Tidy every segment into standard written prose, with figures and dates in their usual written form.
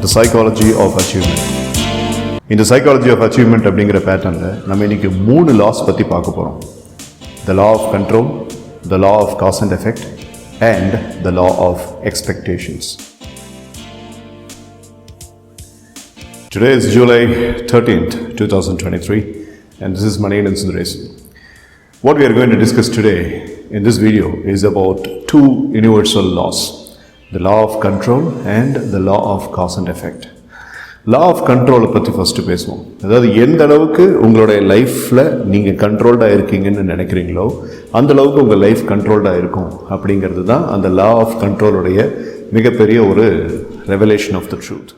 the psychology of achievement. In the psychology of achievement அப்படிங்கிற பேட்டர்ன்ல நம்ம இன்னைக்கு 3 laws பத்தி பார்க்க போறோம். The law of control, the law of cause and effect, and the law of expectations. Today is July 13th, 2023, and this is Manikandan Sundaresan. What we are going to discuss today in this video is about two universal laws, the law of control and the law of cause and effect. Law of control பற்றி first பேசுவோம். அதாவது எந்த அளவுக்கு உங்களுடைய லைஃப்பில் நீங்கள் கண்ட்ரோல்டாக இருக்கீங்கன்னு நினைக்கிறீங்களோ அந்த அளவுக்கு உங்கள் லைஃப் கண்ட்ரோல்டாக இருக்கும் அப்படிங்கிறது தான் அந்த லா ஆஃப் கண்ட்ரோலுடைய மிகப்பெரிய ஒரு revelation of the truth.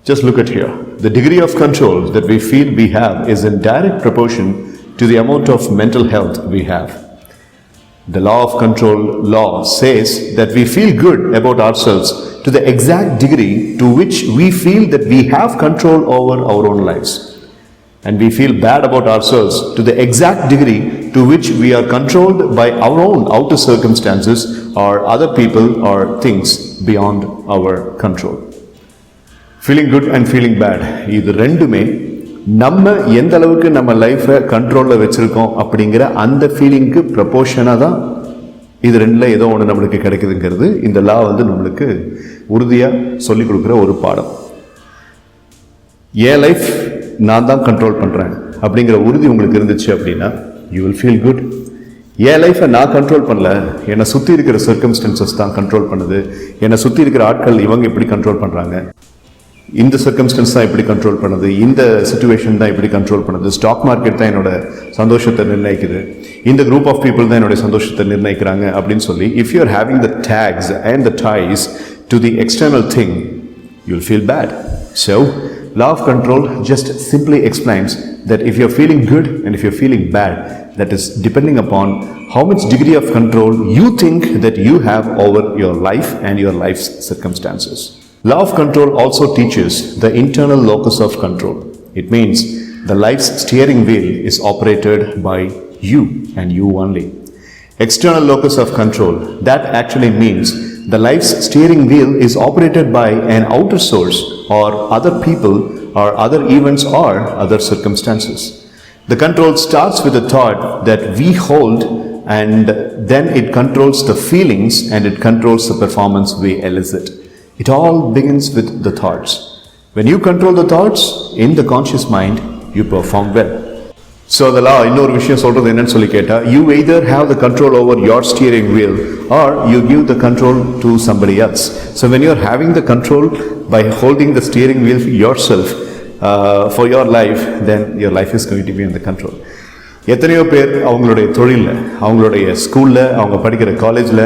Just look at here. The degree of control that we feel we have is in direct proportion to the amount of mental health we have. The law of control law says that we feel good about ourselves to the exact degree to which we feel that we have control over our own lives. And we feel bad about ourselves to the exact degree to which we are controlled by our own outer circumstances or other people or things beyond our control. Feeling good and feeling bad, இது ரெண்டுமே நம்ம எந்த அளவுக்கு நம்ம லைஃப்பை கண்ட்ரோலில் வச்சுருக்கோம் அப்படிங்கிற அந்த ஃபீலிங்க்கு ப்ரப்போர்ஷனாக தான் இது ரெண்டில் ஏதோ ஒன்று நம்மளுக்கு கிடைக்குதுங்கிறது இந்த லா நம்மளுக்கு உறுதியாக சொல்லிக் கொடுக்குற ஒரு பாடம். என் லைஃப் நான் தான் கண்ட்ரோல் பண்ணுறேன் அப்படிங்கிற உறுதி உங்களுக்கு இருந்துச்சு அப்படின்னா யூ வில் ஃபீல் குட். என் லைஃப்பை நான் கண்ட்ரோல் பண்ணல, என்னை சுற்றி இருக்கிற சர்க்கம்ஸ்டன்சஸ் தான் கண்ட்ரோல் பண்ணுது, என்னை சுற்றி இருக்கிற ஆட்கள் இவங்க எப்படி கண்ட்ரோல் பண்ணுறாங்க, இந்த சர்க்கம்ஸ்டன்ஸ் தான் இப்படி கண்ட்ரோல் பண்ணுது, இந்த சிச்சுவேஷன் தான் இப்படி கண்ட்ரோல் பண்ணுது, ஸ்டாக் மார்க்கெட் தான் என்னோட சந்தோஷத்தை நிர்ணயிக்குது, இந்த குரூப் ஆஃப் பீப்புள் தான் என்னோட சந்தோஷத்தை நிர்ணயிக்கிறாங்க அப்படின்னு சொல்லி if you are having the tags and the ties to the external thing you will feel bad. So law of control just simply explains that if you're feeling good and if you're feeling bad, that is depending upon how much degree of control you think that you have over your life and your life's circumstances. Law of control also teaches the internal locus of control. It means the life's steering wheel is operated by you and you only. External locus of control, that actually means the life's steering wheel is operated by an outer source or other people or other events or other circumstances. The control starts with the thought that we hold, and then it controls the feelings and it controls the performance we elicit. It all begins with the thoughts. When you control the thoughts in the conscious mind, you perform well. So the law, இன்னொரு விஷயம் சொல்றது என்னன்னு சொல்லி கேட்டா, you either have the control over your steering wheel or you give the control to somebody else. So when you are having the control by holding the steering wheel yourself for your life, then your life is going to be under control. எத்தனையோ பேர் அவங்களுடைய தொழிலில், அவங்களுடைய ஸ்கூலில், அவங்க படிக்கிற காலேஜில்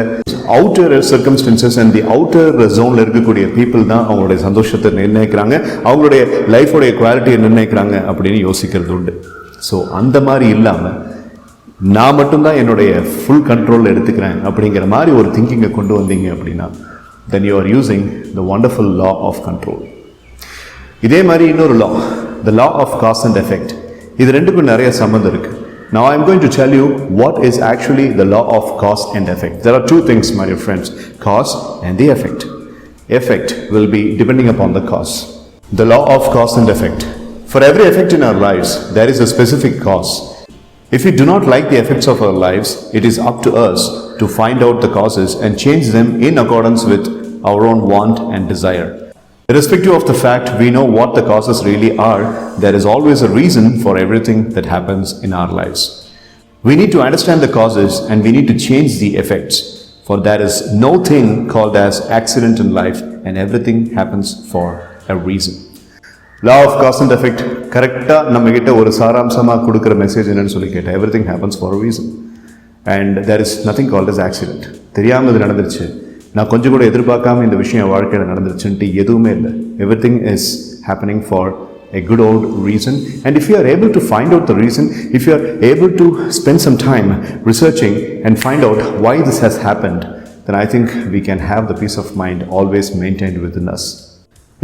outer circumstances and the outer ஜோனில் இருக்கக்கூடிய பீப்புள் தான் அவங்களுடைய சந்தோஷத்தை நிர்ணயிக்கிறாங்க, அவங்களுடைய லைஃபோடைய குவாலிட்டியை நிர்ணயிக்கிறாங்க அப்படின்னு யோசிக்கிறது உண்டு. ஸோ அந்த மாதிரி இல்லாமல் நான் மட்டும்தான் என்னுடைய ஃபுல் கண்ட்ரோலில் எடுத்துக்கிறேன் அப்படிங்கிற மாதிரி ஒரு திங்கிங்கை கொண்டு வந்தீங்க அப்படின்னா then you are using the wonderful law of control. இதே மாதிரி இன்னொரு law, the law of cause and effect. இது ரெண்டுக்கும் நிறைய சம்பந்தம் இருக்கு. Now I am going to tell you what is actually the law of cause and effect. There are two things, my dear friends, cause and the effect. Effect will be depending upon the cause. The law of cause and effect. For every effect in our lives, there is a specific cause. If we do not like the effects of our lives, it is up to us to find out the causes and change them in accordance with our own want and desire. Irrespective of the fact we know what the causes really are, there is always a reason for everything that happens in our lives. We need to understand the causes and we need to change the effects, for there is no thing called as accident in life and everything happens for a reason. Law of cause and effect கரெக்டாக நம்ம கிட்ட ஒரு சாராம்சமாக கொடுக்குற message என்னன்னு சொல்லி கேட்டால் everything happens for a reason and there is nothing called as accident. தெரியாமல் இது நடந்துருச்சு, நான் கொஞ்சம் கூட எதிர்பார்க்காம இந்த விஷயம் வாழ்க்கையில் நடந்துருச்சுன்ட்டு எதுவுமே இல்லை. Everything is happening for a good old reason, and if you are able to find out the reason, if you are able to spend some time researching and find out why this has happened, then I think we can have the peace of mind always maintained within us.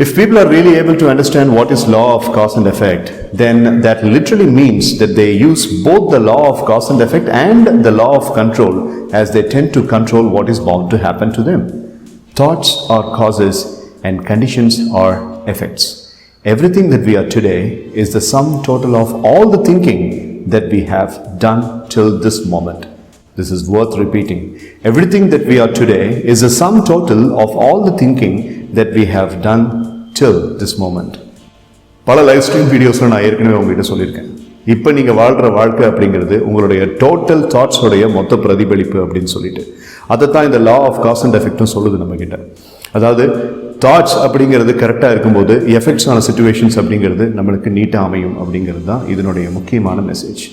If people are really able to understand what is law of cause and effect, then that literally means that they use both the law of cause and effect and the law of control, as they tend to control what is bound to happen to them. Thoughts are causes and conditions are effects. Everything that we are today is the sum total of all the thinking that we have done till this moment. This is worth repeating. Everything that we are today is the sum total of all the thinking that we have done till this moment. பல live stream வீடியோஸில் நான் ஏற்கனவே உங்ககிட்ட சொல்லியிருக்கேன். இப்போ நீங்கள் வாழ்கிற வாழ்க்கை அப்படிங்கிறது உங்களுடைய டோட்டல் தாட்ஸோடைய மொத்த பிரதிபலிப்பு அப்படின்னு சொல்லிட்டு அதை தான் இந்த லா ஆஃப் காஸ் அண்ட் எஃபெக்ட்டும் சொல்லுது நம்மக்கிட்ட. அதாவது தாட்ஸ் அப்படிங்கிறது கரெக்டாக இருக்கும்போது எஃபெக்ட்ஸான சிச்சுவேஷன்ஸ் அப்படிங்கிறது நம்மளுக்கு நீட்டாக அமையும் அப்படிங்கிறது தான் இதனுடைய முக்கியமான மெசேஜ்.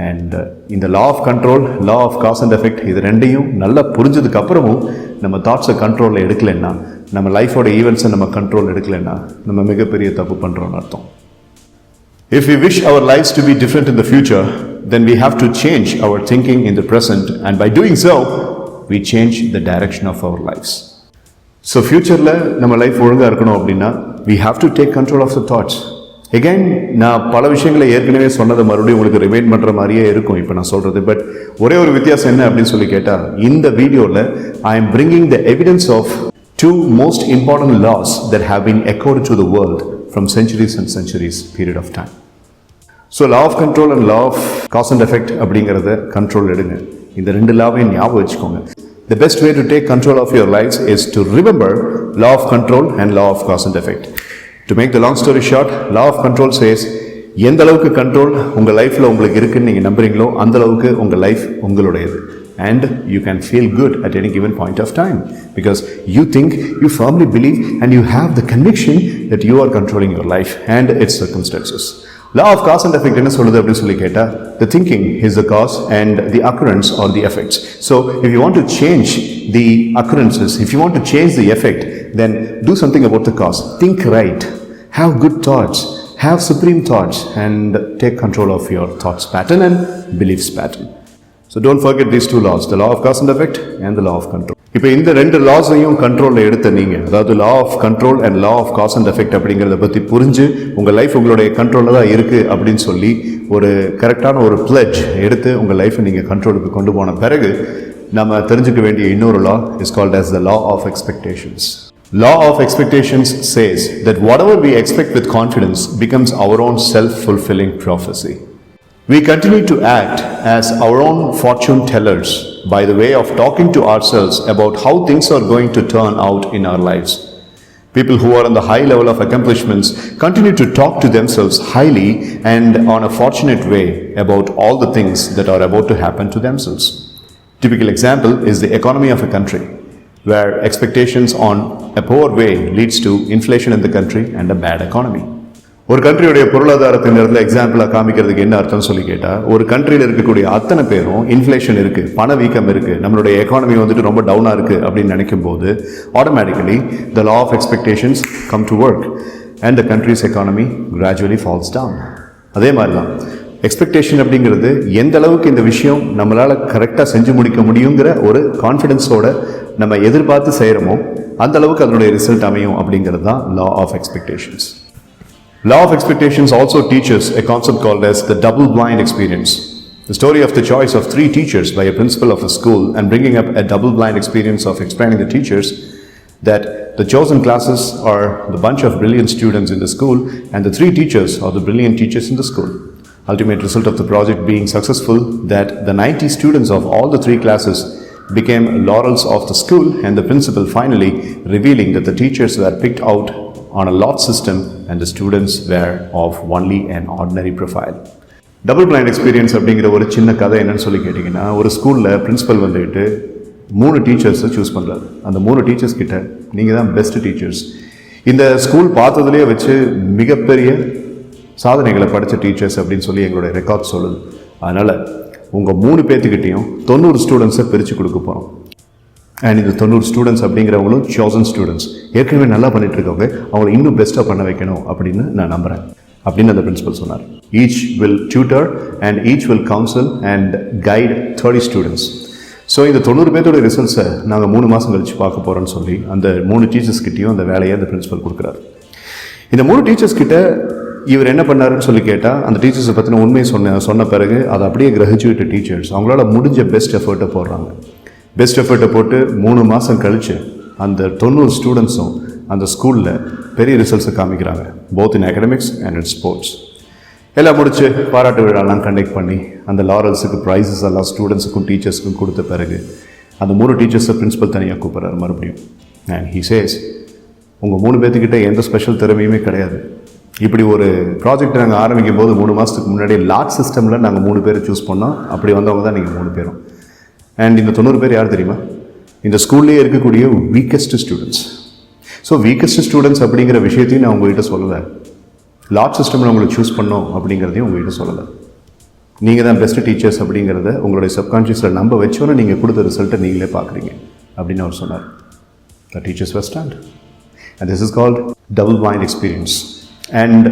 அண்ட் இந்த law of control, law of cause and effect, இது ரெண்டையும் நல்லா புரிஞ்சதுக்கு அப்புறமும் நம்ம தாட்ஸை கண்ட்ரோலில் எடுக்கலைன்னா, நம்ம லைஃபோட ஈவெண்ட்ஸை நம்ம கண்ட்ரோல் எடுக்கலைன்னா நம்ம மிகப்பெரிய தப்பு பண்ணுறோன்னு அர்த்தம். If we wish our lives to be different in the future, then we have to change our thinking in the present, and by doing so, we change the direction of our lives. So futureல நம்ம life ஒழுங்காக இருக்கணும் அப்படின்னா we have to take control of the thoughts. Again, நான் பல விஷயங்களை ஏற்கனவே சொன்னதை மறுபடியும் உங்களுக்கு ரிமைண்ட் பண்ணுற மாதிரியே இருக்கும் இப்போ நான் சொல்கிறது. பட் ஒரே ஒரு வித்தியாசம் என்ன அப்படின்னு சொல்லி கேட்டால், இந்த வீடியோவில் I am bringing the evidence of two most important laws that have been echoed to the world from centuries and centuries period of time. So law of control and law of cause and effect அப்படிங்கிறத control எடுங்க. இந்த ரெண்டு லாவையும் ஞாபகம் வச்சுக்கோங்க. The best way to take control of your lives is to remember law of control and law of cause and effect. To make the long story short, law of control says எந்த அளவுக்கு control உங்கள் லைஃப்பில் உங்களுக்கு இருக்குன்னு நீங்கள் நம்புறீங்களோ அந்த அளவுக்கு உங்கள் லைஃப் உங்களுடையது. And you can feel good at any given point of time because you think, you firmly believe, and you have the conviction that you are controlling your life and its circumstances. Law of cause and effect என்ன சொல்லுது அப்படின்னு சொல்லி கேட்டா, the thinking is the cause and the occurrence or the effects. So if you want to change the occurrences, if you want to change the effect, then do something about the cause. Think right, have good thoughts, have supreme thoughts, and take control of your thoughts pattern and beliefs pattern. So don't forget these two laws, the law of cause and effect and the law of control. இப்போ இந்த ரெண்டு லாஸையும் கண்ட்ரோலில் எடுத்த நீங்கள், அதாவது law of control and law of cause and effect அப்படிங்கிறத பற்றி புரிஞ்சு உங்கள் லைஃப் உங்களுடைய கண்ட்ரோலில் தான் இருக்குது அப்படின்னு சொல்லி ஒரு கரெக்டான ஒரு பிளட்ஜ் எடுத்து உங்கள் லைஃப்பை நீங்கள் கண்ட்ரோலுக்கு கொண்டு போன பிறகு நம்ம தெரிஞ்சுக்க வேண்டிய இன்னொரு லா is called as the law of expectations. Law of expectations says that whatever we expect with confidence becomes our own self-fulfilling prophecy. We continue to act as our own fortune tellers by the way of talking to ourselves about how things are going to turn out in our lives. People who are on the high level of accomplishments continue to talk to themselves highly and on a fortunate way about all the things that are about to happen to themselves. Typical example is the economy of a country, where expectations on a poor way leads to inflation in the country and a bad economy. ஒரு கண்ட்ரியுடைய பொருளாதாரத்தின் இடத்துல எக்ஸாம்பிளாக காமிக்கிறதுக்கு என்ன அர்த்தம் சொல்லி கேட்டால், ஒரு கண்ட்ரியில் இருக்கக்கூடிய அத்தனை பேரும் இன்ஃப்ளேஷன் இருக்குது, பணவீக்கம் இருக்குது, நம்மளுடைய எக்கானமி வந்துட்டு ரொம்ப டவுனாக இருக்குது அப்படின்னு நினைக்கும் போது automatically the law of expectations come to work and the country's economy gradually falls down. அதே மாதிரி தான் எக்ஸ்பெக்டேஷன் அப்படிங்கிறது எந்த அளவுக்கு இந்த விஷயம் நம்மளால் கரெக்டாக செஞ்சு முடிக்க முடியுங்கிற ஒரு கான்ஃபிடென்ஸோட நம்ம எதிர்பார்த்து செய்கிறோமோ அந்த அளவுக்கு அதனுடைய ரிசல்ட் அமையும் அப்படிங்கிறது தான் law of expectations. Law of expectations also teaches a concept called as the double-blind experience. The story of the choice of 3 teachers by a principal of a school and bringing up a double-blind experience of explaining the teachers that the chosen classes are the bunch of brilliant students in the school and the 3 teachers are the brilliant teachers in the school. Ultimate result of the project being successful that the 90 students of all the 3 classes became laurels of the school and the principal finally revealing that the teachers were picked out on a lot system and the students were of only an ordinary profile. Double blind experience அப்படிங்கிற ஒரு சின்ன கதை என்னன்னு சொல்லி கேட்டிங்கன்னா, ஒரு ஸ்கூலில் principal வந்துட்டு 3 டீச்சர்ஸை சூஸ் பண்ணுறாரு. அந்த 3 டீச்சர்ஸ் கிட்ட நீங்கள் தான் பெஸ்ட் டீச்சர்ஸ், இந்த ஸ்கூல் பார்த்ததுலேயே வச்சு மிகப்பெரிய சாதனைகளை படித்த டீச்சர்ஸ் அப்படின்னு சொல்லி எங்களுடைய ரெக்கார்ட் சொல்லுது. அதனால் உங்கள் 3 பேர்த்துக்கிட்டையும் 90 ஸ்டூடெண்ட்ஸை பிரித்து கொடுக்க போகிறோம். அண்ட் இந்த 90 ஸ்டூடெண்ட்ஸ் அப்படிங்கிறவங்களும் chosen ஸ்டூடெண்ட்ஸ், ஏற்கனவே நல்லா பண்ணிட்டு இருக்கவங்க, அவங்களை இன்னும் பெஸ்ட்டாக பண்ண வைக்கணும் அப்படின்னு நான் நம்புகிறேன் அப்படின்னு அந்த பிரின்சிபல் சொன்னார். Each will tutor and each will council and guide 30 students. So இந்த 90 பேர்த்தோட ரிசல்ட்ஸை நாங்கள் 3 மாதம் கழித்து பார்க்க போகிறோன்னு சொல்லி அந்த 3 டீச்சர்ஸ் கிட்டையும் அந்த வேலையை அந்த பிரின்சிபல் கொடுக்குறாரு. இந்த 3 டீச்சர்ஸ் கிட்ட இவர் என்ன பண்ணாருன்னு சொல்லி கேட்டால், அந்த டீச்சர்ஸை பற்றின உண்மையை சொன்ன பிறகு அதை அப்படியே கிரகிச்சுவிட்ட டீச்சர்ஸ் அவங்களால முடிஞ்ச பெஸ்ட் எஃபர்ட்டை போடுறாங்க. பெஸ்ட் எஃபர்ட்டை போட்டு 3 மாதம் கழித்து அந்த 90 ஸ்டூடெண்ட்ஸும் அந்த ஸ்கூலில் பெரிய ரிசல்ட்ஸை காமிக்கிறாங்க, both in academics and in sports. எல்லாம் முடிச்சு பாராட்டு விழாலாம் கண்டக்ட் பண்ணி அந்த லாரல்ஸுக்கு ப்ரைஸஸ் எல்லாம் ஸ்டூடெண்ட்ஸுக்கும் டீச்சர்ஸுக்கும் கொடுத்த பிறகு அந்த 3 டீச்சர்ஸை பிரின்ஸிபல் தனியாக கூப்பிட்றாரு மறுபடியும். அண்ட் ஹி சேஸ், உங்கள் 3 பேர்த்துக்கிட்ட எந்த ஸ்பெஷல் திறமையுமே கிடையாது. இப்படி ஒரு ப்ராஜெக்ட் நாங்கள் ஆரம்பிக்கும் போது 3 மாதத்துக்கு முன்னாடி லாட் சிஸ்டமில் நாங்கள் 3 பேரை சூஸ் பண்ணோம். அப்படி வந்தவங்க தான் நீங்கள் 3 பேரும். அண்ட் இந்த 90 பேர் யார் தெரியுமா? இந்த ஸ்கூல்லேயே இருக்கக்கூடிய weakest students. So weakest students அப்படிங்கிற விஷயத்தையும் நான் உங்கள்கிட்ட சொல்லலை. லாட் சிஸ்டமில் உங்களை சூஸ் பண்ணோம் அப்படிங்கிறதையும் உங்கள்கிட்ட சொல்லலை. நீங்கள் தான் பெஸ்ட் டீச்சர்ஸ் அப்படிங்கிறத உங்களுடைய சப்கான்ஷியஸில் நம்ப வச்சோன்னு நீங்கள் கொடுத்த ரிசல்ட்டை நீங்களே பார்க்குறீங்க அப்படின்னு அவர் சொன்னார். The teachers were stand. And this is called double blind experience. And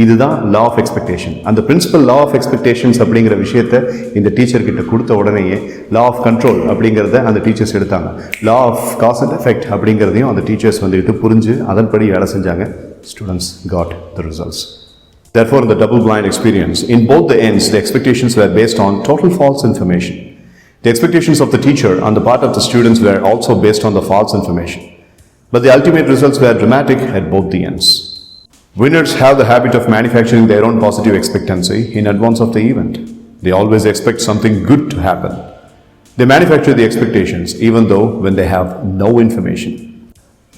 இதுதான் லா ஆஃப் எக்ஸ்பெக்டேஷன். அந்த பிரின்சிபல் லா ஆஃப் எக்ஸ்பெக்டேஷன்ஸ் அப்படிங்கிற விஷயத்தை இந்த டீச்சர்கிட்ட கொடுத்த உடனேயே லா ஆஃப் கண்ட்ரோல் அப்படிங்கிறத அந்த டீச்சர்ஸ் எடுத்தாங்க. Law of cause and effect அப்படிங்கிறதையும் அந்த டீச்சர்ஸ் வந்துட்டு புரிஞ்சு அதன்படி வேலை செஞ்சாங்க. Students got the results. Therefore, in the double blind experience, in both the ends, the expectations were based on total false information. The expectations of the teacher on the part of the students were also based on the false information. But the ultimate results were dramatic at both the ends. Winners have the habit of manufacturing their own positive expectancy in advance of the event. They always expect something good to happen. They manufacture the expectations even though when they have no information.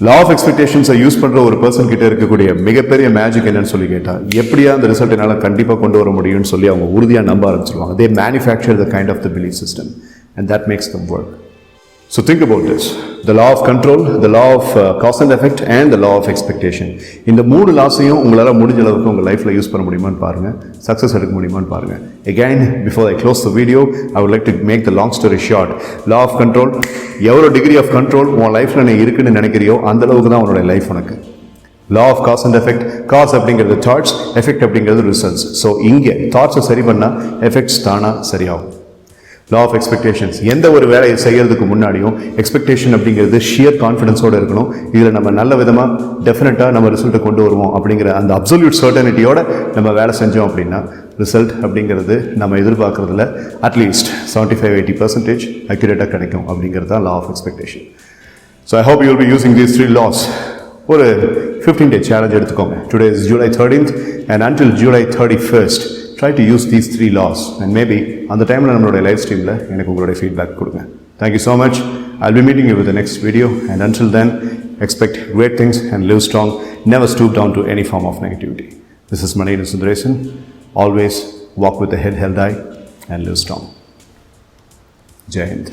Law of எக்ஸ்பெக்டேஷன்ஸை use பண்ணுற ஒரு person கிட்ட இருக்கக்கூடிய மிகப்பெரிய magic என்னன்னு சொல்லி கேட்டால், எப்படியா அந்த ரிசல்ட் என்னால் கண்டிப்பாக கொண்டு வர முடியும்னு சொல்லி அவங்க உறுதியாக நம்ப ஆரம்பிச்சிருவாங்க. They manufacture the kind of the belief system and that makes them work. So think about this, the law of control, the law of cause and effect and the law of expectation. இந்த 3 லாஸையும் உங்களால் முடிஞ்ச அளவுக்கு உங்கள் லைஃப்பில் use பண்ண முடியுமான்னு பாருங்கள், success எடுக்க முடியுமான்னு பாருங்கள். Again, before I close the video, I would like to make the long story short. Law of control, எவ்வளோ டிகிரி ஆஃப் கண்ட்ரோல் உன் லைஃப்பில் நீ இருக்குன்னு நினைக்கிறியோ அந்த அளவுக்கு தான் உன்னோட லைஃப் உனக்கு. Law of cause and effect, cause அப்படிங்கிறது தாட்ஸ், எஃபெக்ட் அப்படிங்கிறது ரிசல்ட்ஸ். ஸோ இங்கே தாட்ஸை சரி பண்ணால் எஃபெக்ட்ஸ் தானாக சரியாகும். லா ஆஃப் எக்ஸ்பெக்டேஷன்ஸ், எந்த ஒரு வேலையை செய்யறதுக்கு முன்னாடியும் எக்ஸ்பெக்டேஷன் அப்படிங்கிறது ஷியர் கான்ஃபிடன்ஸோடு இருக்கணும். இதில் நம்ம நல்ல விதமாக டெஃபினட்டாக நம்ம ரிசல்ட்டை கொண்டு வருவோம் அப்படிங்கிற அந்த அப்சல்யூட் சர்டனிட்டியோட நம்ம வேலை செஞ்சோம் அப்படின்னா ரிசல்ட் அப்படிங்கிறது நம்ம எதிர்பார்க்குறதுல அட்லீஸ்ட் 75-80% அக்யூரேட்டாக கிடைக்கும் அப்படிங்கிறது தான் law of expectation. So I hope you will be using these 3 laws. ஒரு 15-day சேலஞ்ச் எடுத்துக்கோங்க. Today is July 13th and until July 31st try to use these 3 laws and maybe அந்த டைமில் நம்மளுடைய லைவ் ஸ்ட்ரீமில் எனக்கு உங்களுடைய ஃபீட்பேக் கொடுங்க. Thank you so much. I'll be meeting you with the next video and until then expect great things and live strong. Never stoop down to any form of negativity. This is Manikandan Sundaresan. Always walk with the head held high and live strong. Jai Hind.